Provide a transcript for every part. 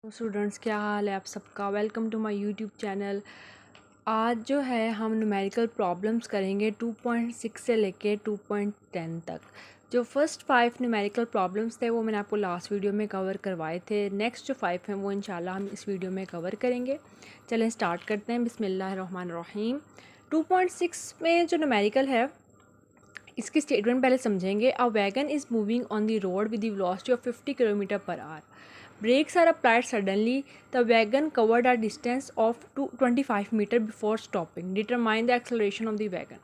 Students, क्या हाल है आप सबका। Welcome to my YouTube channel. आज जो है हम न्यूमेरिकल प्रॉब्लम्स करेंगे 2.6 से लेके 2.10 तक। जो फर्स्ट 5 न्यूमेरिकल प्रॉब्लम्स थे वो मैंने आपको लास्ट वीडियो में कवर करवाए थे। नेक्स्ट जो 5 हैं वो इंशाल्लाह हम इस वीडियो में कवर करेंगे। चलें स्टार्ट करते हैं। बिस्मिल्लाहिर्रहमानिर्रहीम। 2.6 में जो न्यूमेरिकल है इसकी स्टेटमेंट पहले समझेंगे। A wagon is moving on the road with the velocity of 50 kilometre per hour. Brakes are applied suddenly. The wagon covered a distance of 25 metre before stopping. Determine the acceleration of the wagon.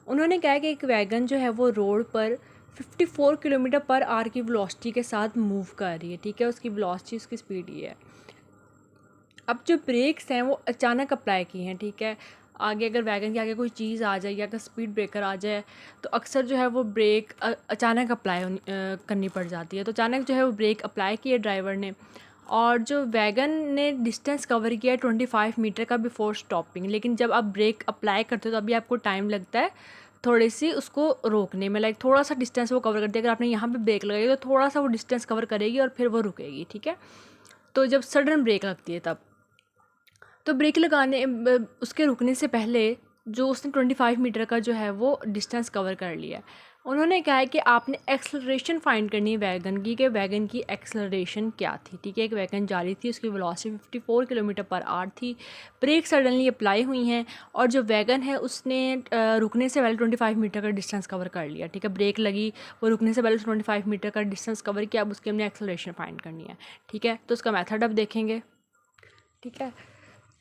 उन्होंने कहा कि एक wagon जो है वो road पर 54 kilometre per our की velocity के साथ मूव कर रही है। ठीक है, उसकी वेलोसिटी, उसकी स्पीड ये है। अब जो ब्रेक्स हैं वो अचानक अप्लाई की हैं। ठीक है, आगे अगर वैगन के आगे कोई चीज़ आ जाए या अगर स्पीड ब्रेकर आ जाए तो अक्सर जो है वो ब्रेक अचानक अप्लाई करनी पड़ जाती है। तो अचानक जो है वो ब्रेक अप्लाई किया ड्राइवर ने, और जो वैगन ने डिस्टेंस कवर किया 25 मीटर का बिफोर स्टॉपिंग। लेकिन जब आप ब्रेक अप्लाई करते हो तो अभी आपको टाइम लगता है थोड़ी सी उसको रोकने में। लाइक थोड़ा सा डिस्टेंस वो कवर करती है। अगर आपने यहाँ पे ब्रेक लगाई तो थोड़ा सा वो डिस्टेंस कवर करेगी और फिर वो रुकेगी। ठीक है, तो जब सडन ब्रेक लगती है तब तो ब्रेक लगाने उसके रुकने से पहले जो उसने 25 मीटर का जो है वो डिस्टेंस कवर कर लिया है। उन्होंने कहा है कि आपने एक्सेलरेशन फाइंड करनी है वैगन की, कि वैगन की एक्सेलरेशन क्या थी। ठीक है, एक वैगन जा रही थी, उसकी वेलोसिटी 54 किलोमीटर पर आवर थी, ब्रेक सडनली अप्लाई हुई हैं और जो वैगन है उसने रुकने से पहले 25 मीटर का डिस्टेंस कवर कर लिया। ठीक है, ब्रेक लगी, वो रुकने से पहले 25 मीटर का डिस्टेंस कवर किया। अब उसकी हमने एक्सेलरेशन फाइंड करनी है। ठीक है, तो उसका मेथड अब देखेंगे। ठीक है,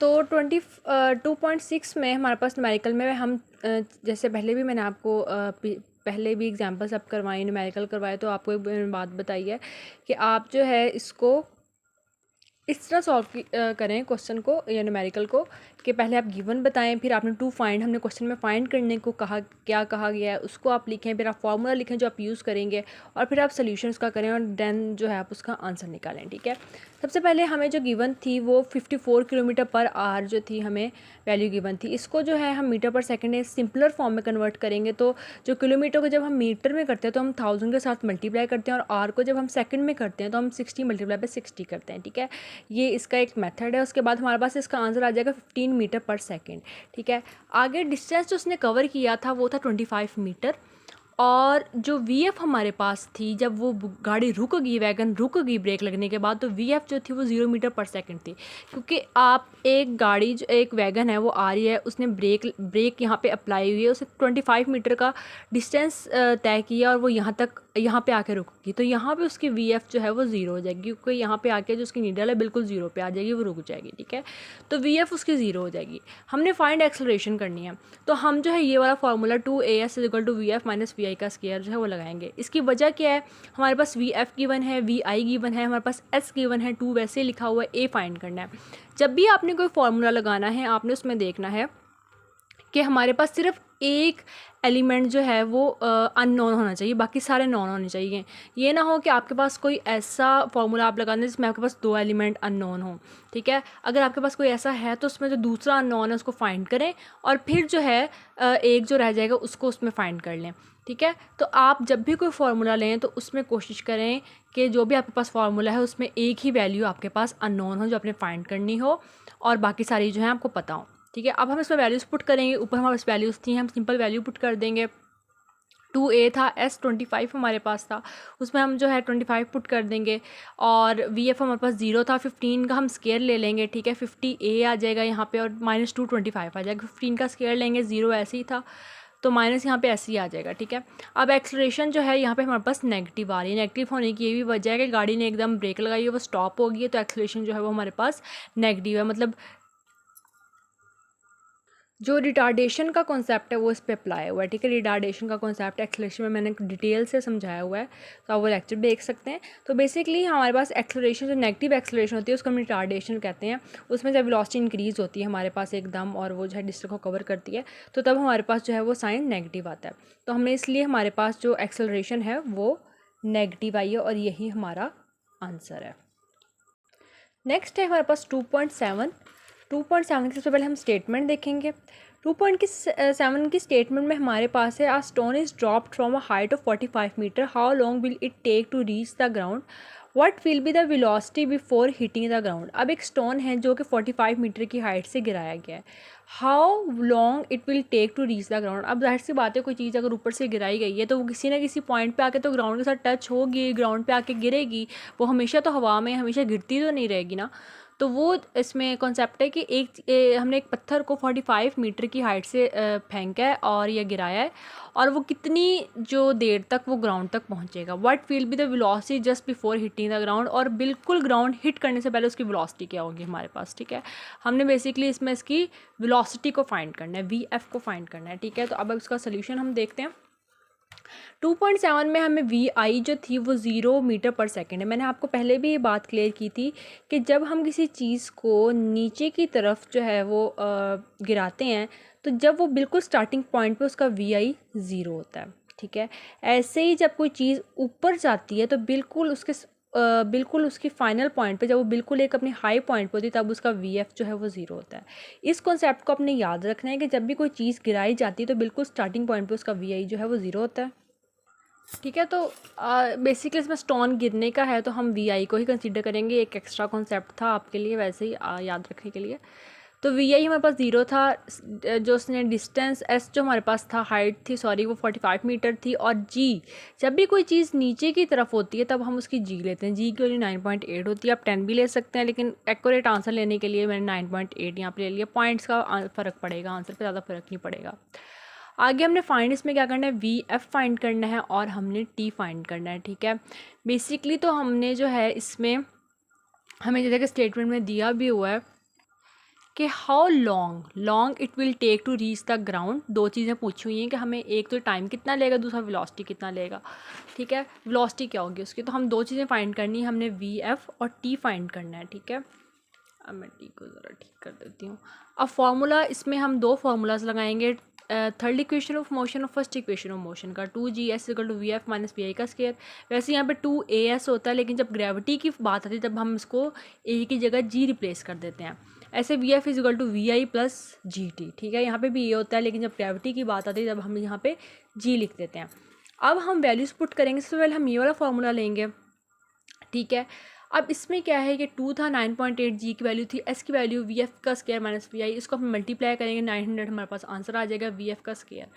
तो 2.6 में हमारे पास न्यूमेरिकल में हम जैसे पहले भी मैंने आपको पहले भी एग्जांपल्स अब करवाए, न्यूमेरिकल करवाए, तो आपको एक बात बताई है कि आप जो है इसको इस तरह सॉल्व करें क्वेश्चन को या न्यूमेरिकल को कि पहले आप गिवन बताएं, फिर आपने टू फाइंड, हमने क्वेश्चन में फाइंड करने को कहा, क्या कहा गया है उसको आप लिखें, फिर आप फार्मूला लिखें जो आप यूज़ करेंगे और फिर आप सोल्यूशन उसका करें और देन जो है आप उसका आंसर निकालें। ठीक है, सबसे पहले हमें जो गिवन थी वो 54 किलोमीटर पर आवर जो थी हमें वैल्यू गिवन थी। इसको जो है हम मीटर पर सेकेंड है सिंपलर फॉर्म में कन्वर्ट करेंगे। तो जो किलोमीटर को जब हम मीटर में करते हैं तो हम 1000 के साथ मल्टीप्लाई करते हैं और आर को जब हम सेकंड में करते हैं तो हम 60 मल्टीप्लाई बाय 60 करते हैं। ठीक है, ये इसका एक मेथड है। उसके बाद हमारे पास इसका आंसर आ जाएगा 15 मीटर पर सेकेंड। ठीक है, आगे डिस्टेंस जो उसने कवर किया था वो था 25 मीटर, और जो वी हमारे पास थी जब वो गाड़ी रुक गई, वैगन रुक गई ब्रेक लगने के बाद, तो वी जो थी वो 0 मीटर पर सेकंड थी। क्योंकि आप एक गाड़ी जो एक वैगन है वो आ रही है, उसने ब्रेक यहाँ पे अप्लाई हुई है, उसे 25 मीटर का डिस्टेंस तय किया और वो यहाँ पे आके रुकेगी, तो यहाँ पे उसकी वी जो है वो 0 हो जाएगी। क्योंकि यहाँ पे आके जो उसकी नीडल है बिल्कुल 0 पे आ जाएगी, वो रुक जाएगी। ठीक है, तो वी उसकी 0 हो जाएगी। हमने फाइंड एक्सेलरेशन करनी है, तो हम जो है ये वाला formula 2as = v minus v का स्क्वायर जो है वो लगाएंगे। इसकी वजह क्या है, हमारे पास वी गिवन है, वी गिवन है, हमारे पास s गिवन है, 2 वैसे लिखा हुआ है, a फाइंड करना है। जब भी आपने कोई फार्मूला लगाना है आपने उसमें देखना है कि हमारे पास सिर्फ एक एलिमेंट जो है वो अननोन होना चाहिए, बाकी सारे नॉन होने चाहिए। ये ना हो कि आपके पास कोई ऐसा फार्मूला आप लगाने जिसमें आपके पास 2 एलिमेंट अननोन हो। ठीक है, अगर आपके पास कोई ऐसा है तो उसमें जो दूसरा अननोन है उसको फाइंड करें और फिर जो है एक जो रह जाएगा उसको उसमें फाइंड कर लें। ठीक है, तो आप जब भी कोई फार्मूला लें तो उसमें कोशिश करें कि जो भी आपके पास फार्मूला है उसमें एक ही वैल्यू आपके पास अननोन हो जो आपने फाइंड करनी हो, और बाकी सारी जो है आपको पता हो। ठीक है, अब हम इसमें वैल्यूज़ पुट करेंगे। ऊपर हमारे पास वैल्यूज़ थी, हम सिंपल वैल्यू पुट कर देंगे। 2a था, s 25 हमारे पास था, उसमें हम जो है 25 पुट कर देंगे, और वी हमारे पास 0 था, 15 का हम स्केयर ले लेंगे। ठीक है, 50a आ जाएगा यहाँ पे और -2 25 आ जाएगा। 15 का स्केयर लेंगे, 0 ऐसे ही था तो माइनस यहाँ पे ऐसे ही आ जाएगा। ठीक है, अब एक्सेलरेशन जो है यहाँ पे हमारे पास नेगेटिव आ रही है। नेगेटिव होने की ये भी वजह है कि गाड़ी ने एकदम ब्रेक लगाई है, वो स्टॉप हो गई है, तो एक्सेलरेशन जो है वो हमारे पास नेगेटिव है। मतलब जो रिटार्डेशन का कॉन्सेप्ट है वो इस पे अप्लाई हुआ है। ठीक है, रिटार्डेशन का कॉन्सेप्ट एक्सेलरेशन में मैंने डिटेल से समझाया हुआ है, तो आप वो लेक्चर देख सकते हैं। तो बेसिकली हमारे पास एक्सेलरेशन जो नेगेटिव एक्सेलरेशन होती है उसको हम रिटार्डेशन कहते हैं। उसमें जब वेलोसिटी इंक्रीज़ होती है हमारे पास एकदम और वो जो है डिस्टेंस को कवर करती है, तो तब हमारे पास जो है वो साइन नेगेटिव आता है। तो हमने इसलिए हमारे पास जो एक्सेलरेशन है वो नेगेटिव आई है और यही हमारा आंसर है। नेक्स्ट है हमारे पास 2.7 की सबसे पहले हम स्टेटमेंट देखेंगे। 2.7 की स्टेटमेंट में हमारे पास है, a stone is dropped from a height of 45 metre, how long will it take to reach the ground, what will be the velocity before hitting the ground. अब एक स्टोन है जो कि 45 मीटर की हाइट से गिराया गया है, how long it will take to reach the ground. अब जाहिर सी बात है, कोई चीज़ अगर ऊपर से गिराई गई है तो वो किसी ना किसी पॉइंट पे आके तो ग्राउंड के साथ टच होगी, ग्राउंड पे आके गिरेगी, वो हमेशा तो हवा में हमेशा गिरती तो नहीं रहेगी ना। तो वो इसमें कॉन्सेप्ट है कि हमने एक पत्थर को 45 मीटर की हाइट से फेंका है और यह गिराया है, और वो कितनी जो देर तक वो ग्राउंड तक पहुंचेगा। What will be the velocity just before hitting the ground, और बिल्कुल ग्राउंड हिट करने से पहले उसकी वेलोसिटी क्या होगी हमारे पास, ठीक है। हमने बेसिकली इसमें इसकी वेलोसिटी को फाइंड करना है, वी को फाइंड करना है, ठीक है। तो अब उसका सोल्यूशन हम देखते हैं। 2.7 में हमें वी आई जो थी वो 0 मीटर पर सेकेंड है। मैंने आपको पहले भी ये बात क्लियर की थी कि जब हम किसी चीज़ को नीचे की तरफ जो है वो गिराते हैं, तो जब वो बिल्कुल स्टार्टिंग पॉइंट पे उसका वी आई 0 होता है, ठीक है। ऐसे ही जब कोई चीज़ ऊपर जाती है तो बिल्कुल उसकी फाइनल पॉइंट पे, जब वो बिल्कुल एक अपनी हाई पॉइंट पे होती है, तब उसका वी एफ जो है वो 0 होता है। इस कॉन्सेप्ट को अपने याद रखना है कि जब भी कोई चीज़ गिराई जाती है तो बिल्कुल स्टार्टिंग पॉइंट पे उसका वी आई जो है वो 0 होता है, ठीक है। तो बेसिकली इसमें स्टोन गिरने का है तो हम वी आई को ही कंसीडर करेंगे। एक एक्स्ट्रा कॉन्सेप्ट था आपके लिए वैसे ही याद रखने के लिए। तो वी आई हमारे पास 0 था, जो उसने डिस्टेंस एस जो हमारे पास था, हाइट थी सॉरी, वो 45 मीटर थी। और जी, जब भी कोई चीज़ नीचे की तरफ होती है तब हम उसकी जी लेते हैं, जी की वैल्यू 9.8 होती है। आप 10 भी ले सकते हैं, लेकिन एक्यूरेट आंसर लेने के लिए मैंने 9.8 यहाँ पर ले लिया। पॉइंट्स का फ़र्क पड़ेगा, आंसर पर ज़्यादा फ़र्क नहीं पड़ेगा। आगे हमने फाइंड इसमें क्या करना है, वी एफ फाइंड करना है और हमने टी फाइंड करना है, ठीक है। बेसिकली तो हमने जो है इसमें हमें जैसे कि स्टेटमेंट में दिया भी हुआ है कि how long it will take to reach the ground. दो चीज़ें पूछी हुई हैं कि हमें एक तो टाइम कितना लेगा, दूसरा वेलोसिटी कितना लेगा, ठीक है। वेलोसिटी क्या होगी उसकी, तो हम दो चीज़ें फाइंड करनी है, हमने वी एफ और टी फाइंड करना है, ठीक है। अब मैं टी को ज़रा ठीक कर देती हूँ। अब फार्मूला इसमें हम दो फार्मूलाज लगाएंगे, थर्ड इक्वेशन ऑफ मोशन और फर्स्ट इक्वेशन ऑफ मोशन का, 2GS equal to V F minus V I का स्क्वायर। वैसे यहाँ पे 2AS होता है, लेकिन जब ग्रेविटी की बात आती है तब हम इसको ए की जगह जी रिप्लेस कर देते हैं। ऐसे v f is equal to v i plus g t, ठीक है। यहाँ पे भी ये होता है, लेकिन जब ग्रेविटी की बात आती है तब हम यहाँ पे जी लिख देते हैं। अब हम वैल्यूज़ पुट करेंगे, सबसे पहले हम ये वाला फार्मूला लेंगे, ठीक है। अब इसमें क्या है कि 2 था, 9.8 जी की वैल्यू थी, एस की वैल्यू वी एफ का स्क्वायर माइनस वी आई, इसको हम मल्टीप्लाई करेंगे 900, हमारे पास आंसर आ जाएगा वी एफ का स्क्वायर।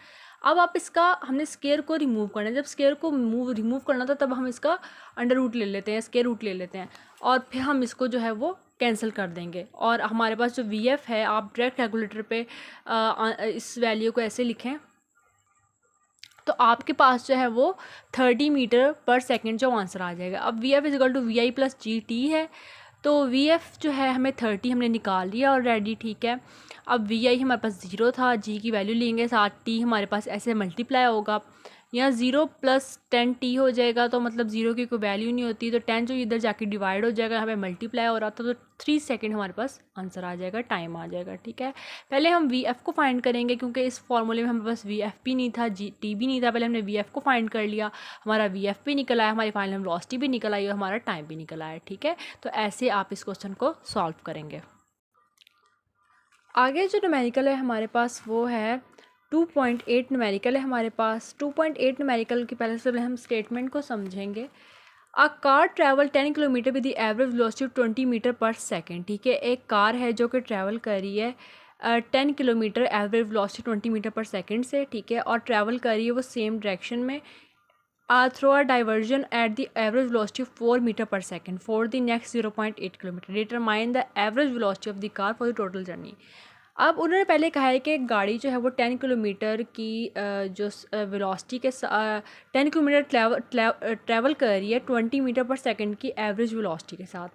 अब आप इसका हमने स्क्वायर को रिमूव करना है, जब स्क्वायर को रिमूव करना था तब हम इसका अंडर रूट ले लेते हैं, स्क्वायर रूट ले लेते हैं, और फिर हम इसको जो है वो कैंसिल कर देंगे। और हमारे पास जो वी एफ है, आप डायरेक्ट कैलकुलेटर पे इस वैल्यू को ऐसे लिखें तो आपके पास जो है वो 30 मीटर पर सेकेंड जो आंसर आ जाएगा। अब v f is equal to v i plus g t है, तो वी एफ जो है हमें 30 हमने निकाल लिया ऑलरेडी, ठीक है। अब वी आई हमारे पास 0 था, जी की वैल्यू लेंगे, साथ टी हमारे पास ऐसे मल्टीप्लाई होगा, यहाँ 0 प्लस 10 टी हो जाएगा, तो मतलब 0 की कोई वैल्यू नहीं होती, तो 10 जो इधर जाके डिवाइड हो जाएगा, यहाँ पे मल्टीप्लाई हो रहा था, तो 3 सेकेंड हमारे पास आंसर आ जाएगा, टाइम आ जाएगा, ठीक है। पहले हम वी एफ को फाइंड करेंगे, क्योंकि इस फॉर्मूले में हमारे पास वी एफ भी नहीं था, जी टी भी नहीं था। पहले हमने वी एफ को फाइंड कर लिया, हमारा वी एफ भी निकल आया, हमारी फाइनल वेलोसिटी भी निकल आई और हमारा टाइम भी निकल आया, ठीक है। तो ऐसे आप इस क्वेश्चन को सॉल्व करेंगे। आगे जो न्यूमेरिकल है हमारे पास वो है 2.8 न्यूमेरिकल है हमारे पास। 2.8 न्यूमेरिकल की पहले से हम स्टेटमेंट को समझेंगे। A car travel 10 kilometre with the average velocity 20 metre per second, ठीक है। एक कार है जो कि ट्रैवल कर रही है 10 kilometre average velocity 20 metre per second से, ठीक है, और ट्रैवल कर रही है वो सेम डायरेक्शन में through a diversion at the average velocity 4 metre per second for the next 0.8 kilometre. Determine the average velocity of the car for the total journey. अब उन्होंने पहले कहा है कि गाड़ी जो है वो 10 किलोमीटर की जो वेलोसिटी के 10 किलोमीटर ट्रैवल कर रही है 20 मीटर पर सेकंड की एवरेज वेलोसिटी के साथ।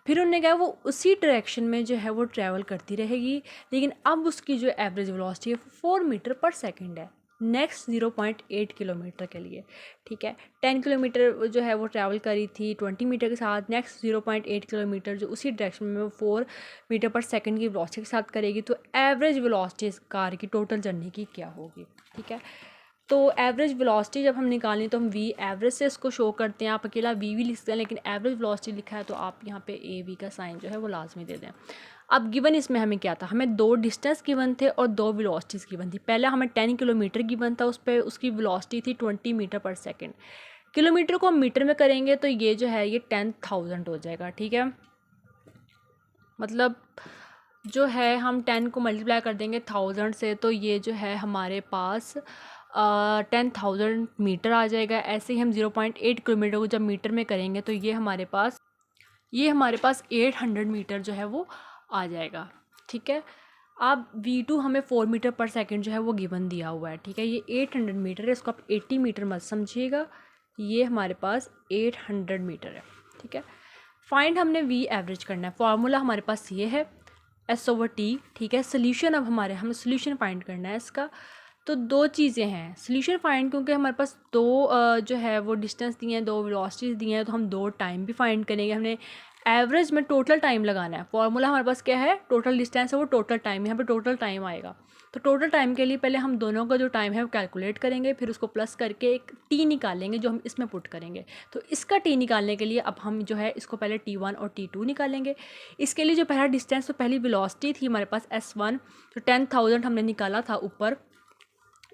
फिर उन्होंने कहा वो उसी डायरेक्शन में जो है वो ट्रैवल करती रहेगी, लेकिन अब उसकी जो एवरेज वेलोसिटी है 4 मीटर पर सेकंड है नेक्स्ट 0.8 किलोमीटर के लिए, ठीक है। 10 किलोमीटर जो है वो ट्रैवल करी थी 20 मीटर के साथ, नेक्स्ट 0.8 किलोमीटर जो उसी डायरेक्शन में वो 4 मीटर पर सेकंड की वेलोसिटी के साथ करेगी, तो एवरेज वेलोसिटी इस कार की टोटल जर्नी की क्या होगी, ठीक है। तो एवरेज वेलोसिटी जब हम निकालें तो हम वी एवरेज से इसको शो करते हैं। आप अकेला वी भी लिखते हैं, लेकिन एवरेज वेलोसिटी लिखा है तो आप यहाँ पे ए वी का साइन जो है वो लाजमी दे दें। अब गिवन इसमें हमें क्या था, हमें दो डिस्टेंस गिवन थे और दो वेलोसिटीज़ गिवन थी। पहले हमें 10 किलोमीटर गिवन था, उस पर उसकी वेलोसिटी थी 20 मीटर पर सेकेंड, किलोमीटर को हम मीटर में करेंगे तो ये जो है ये 10,000 हो जाएगा, ठीक है। मतलब जो है हम 10 को मल्टीप्लाई कर देंगे 1000 से, तो ये जो है हमारे पास 10,000 मीटर आ जाएगा। ऐसे ही हम 0.8 किलोमीटर को जब मीटर में करेंगे तो ये हमारे पास 800 मीटर जो है वो आ जाएगा, ठीक है। अब V2 हमें 4 मीटर पर सेकंड जो है वो गिवन दिया हुआ है, ठीक है। ये 800 मीटर है, इसको आप 80 मीटर मत समझिएगा, ये हमारे पास 800 मीटर है, ठीक है। फाइंड हमने V एवरेज करना है, फार्मूला हमारे पास ये है S/T, ठीक है। सोल्यूशन अब हमें सोल्यूशन फाइंड करना है इसका। तो दो चीज़ें हैं सोल्यूशन फाइंड, क्योंकि हमारे पास दो जो है वो डिस्टेंस दिए हैं, दो वेलोसिटीज़ दी हैं, तो हम दो टाइम भी फाइंड करेंगे। हमने एवरेज में टोटल टाइम लगाना है। फार्मूला हमारे पास क्या है, टोटल डिस्टेंस है वो टोटल टाइम, यहाँ पे टोटल टाइम आएगा। तो टोटल टाइम के लिए पहले हम दोनों का जो टाइम है वो कैलकुलेट करेंगे, फिर उसको प्लस करके एक टी निकालेंगे जो हम इसमें पुट करेंगे। तो इसका टी निकालने के लिए अब हम जो है इसको पहले T1 और T2 निकालेंगे। इसके लिए जो पहला डिस्टेंस, तो पहली वेलोसिटी थी हमारे पास S1, तो 10,000 हमने निकाला था ऊपर,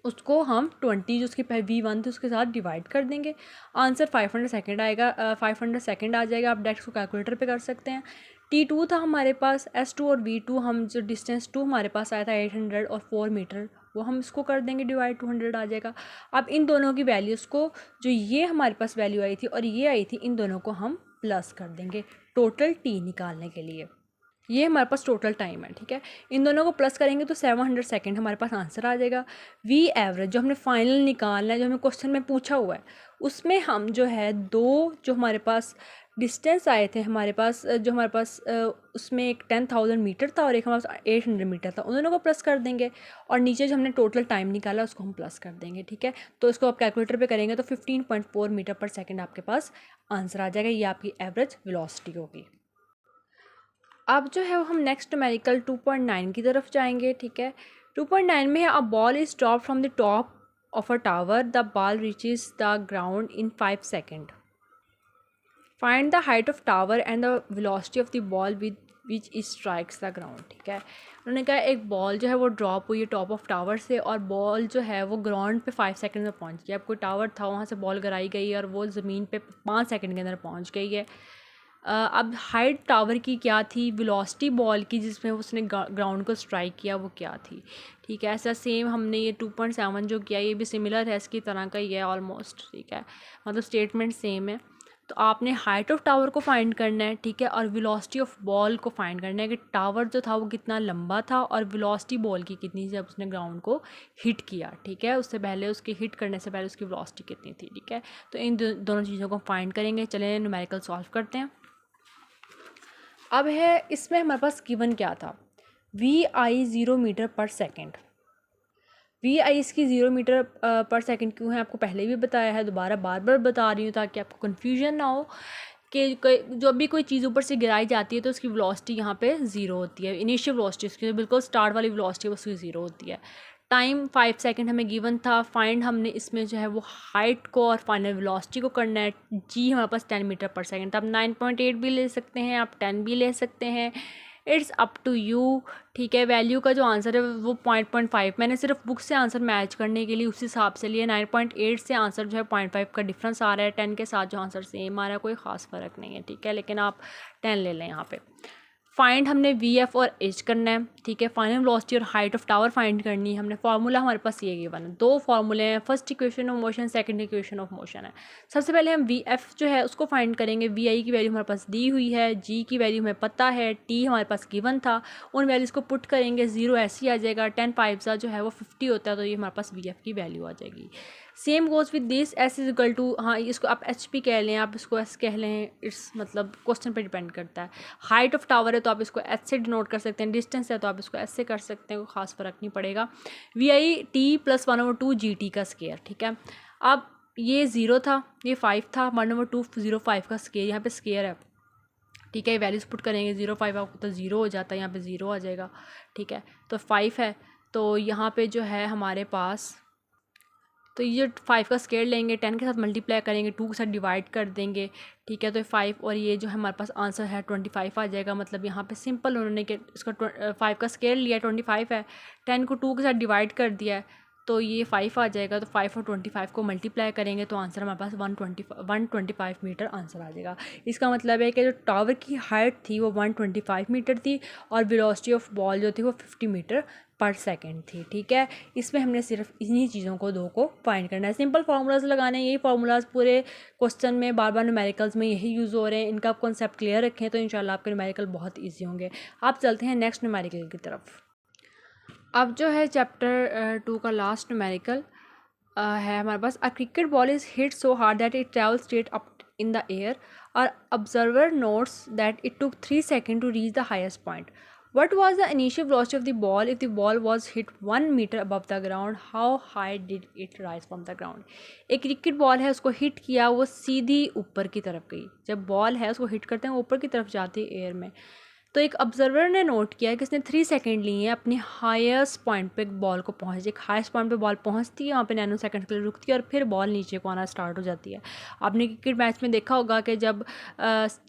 उसको हम 20 जो उसकी V1 थी उसके साथ डिवाइड कर देंगे। आंसर 500 सेकेंड आएगा, 500 सेकेंड आ जाएगा। आप डायरेक्ट उसको कैलकुलेटर पे कर सकते हैं। T2 था हमारे पास, S2 और V2 हम जो डिस्टेंस 2 हमारे पास आया था 800 और 4 मीटर, वो हम इसको कर देंगे डिवाइड, 200 आ जाएगा। अब इन दोनों की वैल्यूज़ को, जो ये हमारे पास वैल्यू आई थी और ये आई थी, इन दोनों को हम प्लस कर देंगे टोटल टी निकालने के लिए। ये हमारे पास टोटल टाइम है, ठीक है। इन दोनों को प्लस करेंगे तो 700 सेकेंड हमारे पास आंसर आ जाएगा। V एवरेज जो हमने फाइनल निकालना है, जो हमें क्वेश्चन में पूछा हुआ है, उसमें हम जो है दो जो हमारे पास डिस्टेंस आए थे हमारे पास, जो हमारे पास उसमें एक 10,000 मीटर था और एक हमारे पास 800 मीटर था, उन दोनों को प्लस कर देंगे। और नीचे जो हमने टोटल टाइम निकाला उसको हम प्लस कर देंगे, ठीक है। तो इसको आप कैलकुलेटर पे करेंगे तो 15.4 मीटर पर सेकेंड आपके पास आंसर आ जाएगा। ये आपकी एवरेज वेलोसिटी होगी। अब जो है वो हम नेक्स्ट न्यूमेरिकल 2.9 की तरफ जाएंगे, ठीक है। 2.9 में है, a ball is drop from the top of a tower, the ball reaches the ground in 5 second. Find the height of tower and the velocity of the ball which is strikes the ground, ठीक है। उन्होंने कहा एक ball जो है वो drop हुई है टॉप ऑफ टावर से, और बॉल जो है वो ग्राउंड पे 5 सेकंड में पहुंच गया। अब कोई टावर था, वहाँ से बॉल गिराई गई और वो ज़मीन पे 5 सेकंड के अंदर पहुंच गई है। अब हाइट टावर की क्या थी, वेलोसिटी बॉल की जिसमें उसने ग्राउंड को स्ट्राइक किया वो क्या थी, ठीक है। ऐसा सेम हमने ये 2.7 जो किया, ये भी सिमिलर है, इसकी तरह का ही है ऑलमोस्ट, ठीक है। मतलब स्टेटमेंट सेम है। तो आपने हाइट ऑफ टावर को फाइंड करना है, ठीक है, और वेलोसिटी ऑफ बॉल को फाइंड करना है कि टावर जो था वो कितना लंबा था और वेलोसिटी बॉल की कितनी थी जब उसने ग्राउंड को हिट किया, ठीक है। उससे पहले, उसके हिट करने से पहले उसकी वेलोसिटी कितनी थी, ठीक है। तो इन दोनों चीज़ों को फाइंड करेंगे। चलें न्यूमेरिकल सॉल्व करते हैं। अब है इसमें हमारे पास गिवन क्या था, VI 0 metre per second. VI इसकी 0 मीटर पर सेकेंड क्यों है, आपको पहले भी बताया है, दोबारा बार बार बता रही हूँ ताकि आपको कन्फ्यूजन ना हो कि जो भी कोई चीज़ ऊपर से गिराई जाती है तो उसकी वेलोसिटी यहाँ पे 0 होती है। इनिशियल वेलोसिटी उसकी बिल्कुल स्टार्ट वाली वेलोसिटी उसकी 0 होती है। टाइम 5 सेकंड हमें गिवन था। फाइंड हमने इसमें जो है वो हाइट को और फाइनल वेलोसिटी को करना है। जी हमारे पास 10 मीटर पर सेकंड था। आप 9.8 भी ले सकते हैं, आप 10 भी ले सकते हैं, इट्स अप टू यू, ठीक है। वैल्यू का जो आंसर है वो 0.5, मैंने सिर्फ बुक से आंसर मैच करने के लिए उस हिसाब से लिए। 9.8 से आंसर जो है 0.5 का डिफरेंस आ रहा है, 10 के साथ जो आंसर सेम आ रहा है, कोई ख़ास फ़र्क नहीं है, ठीक है। लेकिन आप 10 ले लें यहाँ पे। फाइंड हमने VF और H करना है, ठीक है। फाइनल वेलोसिटी और हाइट ऑफ टावर फाइंड करनी है हमने। फार्मूला हमारे पास ये गिवन है, दो फार्मूले हैं, first equation of motion, second equation of motion है। सबसे पहले हम VF जो है उसको फाइंड करेंगे। VI की वैल्यू हमारे पास दी हुई है, G की वैल्यू हमें पता है, T हमारे पास गिवन था, उन वैल्यूज़ को पुट करेंगे, 0 ऐसे ही आ जाएगा। 10 5 जो है वो 50 होता है, तो ये हमारे पास VF की वैल्यू आ जाएगी। Same goes with this, S is equal to, हाँ इसको आप HP भी कह लें, आप इसको S कह लें, इट्स मतलब क्वेश्चन पे डिपेंड करता है। हाइट ऑफ टावर है तो आप इसको H से डिनोट कर सकते हैं, डिस्टेंस है तो आप इसको S से कर सकते हैं, कोई खास फ़र्क नहीं पड़ेगा। VI T + 1/2 GT का स्केयर, ठीक है। अब ये 0 था, ये 5 था, 1/2 0.5 का स्केयर, यहाँ पे स्केयर है, ठीक है। वैल्यूज पुट करेंगे, 0.5 आपको तो 0 हो जाता है, यहाँ पे 0 आ जाएगा, ठीक है। तो 5 है, तो यहाँ पे जो है हमारे पास, तो ये 5 का स्केयर लेंगे, 10 के साथ मल्टीप्लाई करेंगे, 2 के साथ डिवाइड कर देंगे, ठीक है। तो 5 और ये जो है हमारे पास आंसर है 25 आ जाएगा। मतलब यहाँ पे सिंपल उन्होंने कि इसका 5 का स्केयर लिया, 25 है, 10 को 2 के साथ डिवाइड कर दिया है, तो ये 5 आ जाएगा। तो 5 और 25 को मल्टीप्लाई करेंगे तो आंसर हमारे पास 125 मीटर आंसर आ जाएगा। इसका मतलब है कि जो टावर की हाइट थी वो 125 मीटर थी और वेलोसिटी ऑफ बॉल जो थी वो 50 मीटर पर सेकेंड थी। ठीक है, इसमें हमने सिर्फ इन्हीं चीज़ों को दो को फाइंड करना है। सिंपल फार्मूलाज लगाने हैं, यही फार्मूलाज पूरे क्वेश्चन में बार बार न्यूमेरिकल्स में यही यूज़ हो रहे हैं। इनका आप कॉन्सेप्ट क्लियर रखें तो इंशाल्लाह आपके न्यूमेरिकल बहुत ईजी होंगे। आप चलते हैं नेक्स्ट न्यूमेरिकल की तरफ। अब जो है चैप्टर 2 का लास्ट न्यूमेरिकल है हमारे पास। A cricket ball is hit so hard that it travel straight up in the air. Our observer notes that it took 3 seconds to reach the highest point. What was the initial velocity of the ball if the ball was hit 1 meter above the ground? How high did it rise from the ground? एक cricket ball है, उसको hit किया, वो सीधी ऊपर की तरफ गई। जब बॉल है उसको हिट करते हैं ऊपर की तरफ जाती है एयर में। तो एक ऑब्जर्वर ने नोट किया कि इसने 3 सेकंड लिए हैं अपनी हाईएस्ट पॉइंट पे बॉल को पहुँच। एक हाईएस्ट पॉइंट पे बॉल पहुँचती है, वहाँ पे नैनो सेकंड के लिए रुकती है और फिर बॉल नीचे को आना स्टार्ट हो जाती है। आपने क्रिकेट मैच में देखा होगा कि जब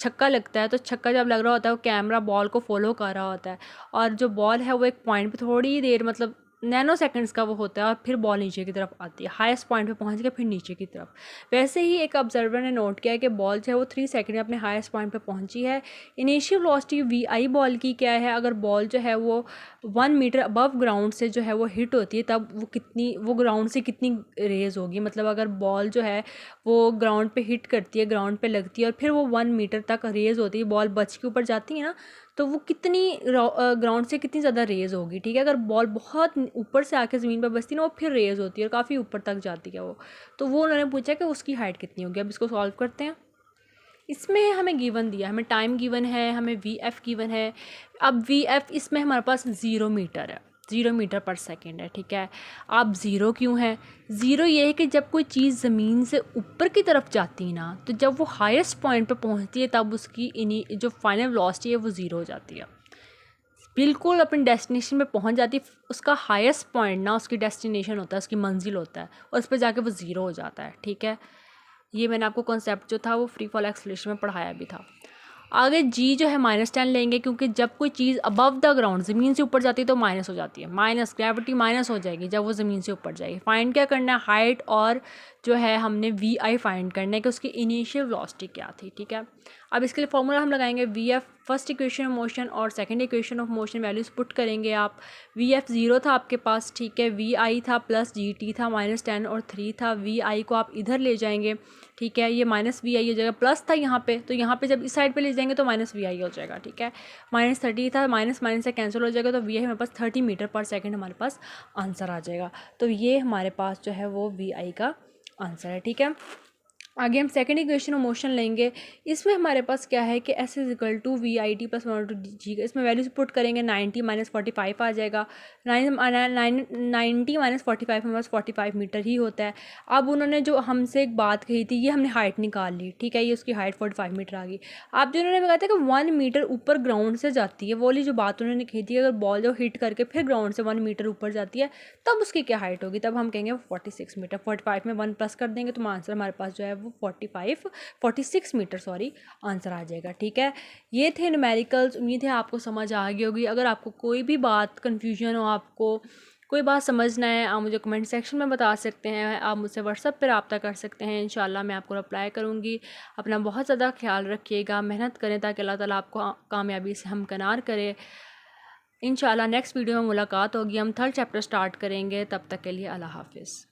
छक्का लगता है तो छक्का जब लग रहा होता है वो कैमरा बॉल को फॉलो कर रहा होता है और जो बॉल है वो एक पॉइंट पर थोड़ी देर मतलब नैनो सेकंड्स का वो होता है और फिर बॉल नीचे की तरफ आती है, हाईएस्ट पॉइंट पे पहुंच के फिर नीचे की तरफ। वैसे ही एक ऑब्जर्वर ने नोट किया कि बॉल जो है वो 3 सेकंड में अपने हाईएस्ट पॉइंट पे पहुंची है। इनिशियल वेलोसिटी वी बॉल की क्या है, अगर बॉल जो है वो 1 मीटर अबव ग्राउंड से जो है वो हिट होती है तब वो ग्राउंड से कितनी रेज होगी। मतलब अगर बॉल जो है वो ग्राउंड पे हिट करती है, ग्राउंड पे लगती है और फिर वो 1 मीटर तक रेज होती है, बॉल बच के ऊपर जाती है ना, तो वो कितनी ग्राउंड से कितनी ज़्यादा रेज होगी। ठीक है, अगर बॉल बहुत ऊपर से आके ज़मीन पर बचती है ना वो फिर रेज होती है और काफ़ी ऊपर तक जाती है वो। तो वो उन्होंने पूछा कि उसकी हाइट कितनी होगी। अब इसको सॉल्व करते हैं। इसमें हमें गिवन दिया, हमें टाइम गिवन है, हमें वी गिवन है। अब वी इसमें हमारे पास 0 मीटर है, 0 मीटर पर सेकेंड है। ठीक है, आप 0 क्यों है? 0 ये है कि जब कोई चीज़ ज़मीन से ऊपर की तरफ जाती है ना, तो जब वो हाईएस्ट पॉइंट पे पहुंचती है तब उसकी जो फाइनल वेलोसिटी है वो 0 हो जाती है। बिल्कुल अपनी डेस्टिनेशन पे पहुंच जाती है, उसका हाईएस्ट पॉइंट ना उसकी डेस्टिनेशन होता है, उसकी मंजिल होता है और उस पर जाके वो 0 हो जाता है। ठीक है, ये मैंने आपको कॉन्सेप्ट जो था वो फ्री फॉल एक्सेलरेशन में पढ़ाया भी था। आगे जी जो है -10 लेंगे क्योंकि जब कोई चीज़ अबव द ग्राउंड ज़मीन से ऊपर जाती है तो माइनस हो जाती है, माइनस ग्रेविटी माइनस हो जाएगी जब वो ज़मीन से ऊपर जाएगी। फाइंड क्या करना है, हाइट और जो है हमने वी फाइंड करना है कि उसकी इनिशियल वेलोसिटी क्या थी। ठीक है, अब इसके लिए फॉर्मूला हम लगाएंगे V first equation of motion और second equation of motion values put करेंगे आप। वी 0 था आपके पास, ठीक है, वी था प्लस GT था -10 और 3 था। वी को आप इधर ले जाएंगे, ठीक है, ये -वी हो जाएगा, प्लस था यहाँ पे तो यहाँ पे जब इस साइड पे ले जाएंगे तो -वी हो जाएगा। ठीक है, -30 था, माइनस से कैंसिल हो जाएगा तो वी हमारे पास 30 मीटर पर सेकेंड हमारे पास आंसर आ जाएगा। तो ये हमारे पास जो है वो वी का आंसर है। ठीक है, आगे हम सेकंड इक्वेशन ऑफ मोशन लेंगे। इसमें हमारे पास क्या है कि S = VIT + 1/2G का, इसमें वैल्यूज पुट करेंगे 90 - 45 आ जाएगा। 90 - 45 हमारे पास 45 मीटर ही होता है। अब उन्होंने जो हमसे एक बात कही थी, ये हमने हाइट निकाल ली। ठीक है, ये उसकी हाइट 45 मीटर आ गई। अब जो उन्होंने कहा था कि 1 मीटर ऊपर ग्राउंड से जाती है, वो वाली जो बात उन्होंने कही थी, अगर बॉल जो हिट करके फिर ग्राउंड से 1 मीटर ऊपर जाती है तब उसकी क्या हाइट होगी, तब हम कहेंगे 46 मीटर। 45 में 1 प्लस कर देंगे तो आंसर हमारे पास जो है वो 46 मीटर आंसर आ जाएगा। ठीक है, ये थे न्यूमेरिकल्स। उम्मीद है आपको समझ आ गई होगी। अगर आपको कोई भी बात कन्फ्यूजन हो, आपको कोई बात समझना है, आप मुझे कमेंट सेक्शन में बता सकते हैं, आप मुझसे व्हाट्सएप पर रब्ता कर सकते हैं। इंशाल्लाह मैं आपको रिप्लाई करूँगी। अपना बहुत ज़्यादा ख्याल रखिएगा, मेहनत करें ताकि अल्लाह ताला आपको कामयाबी से हमकिनार करे। इंशाल्लाह नेक्स्ट वीडियो में मुलाकात होगी, हम थर्ड चैप्टर स्टार्ट करेंगे। तब तक के लिए अल्लाह हाफिज़।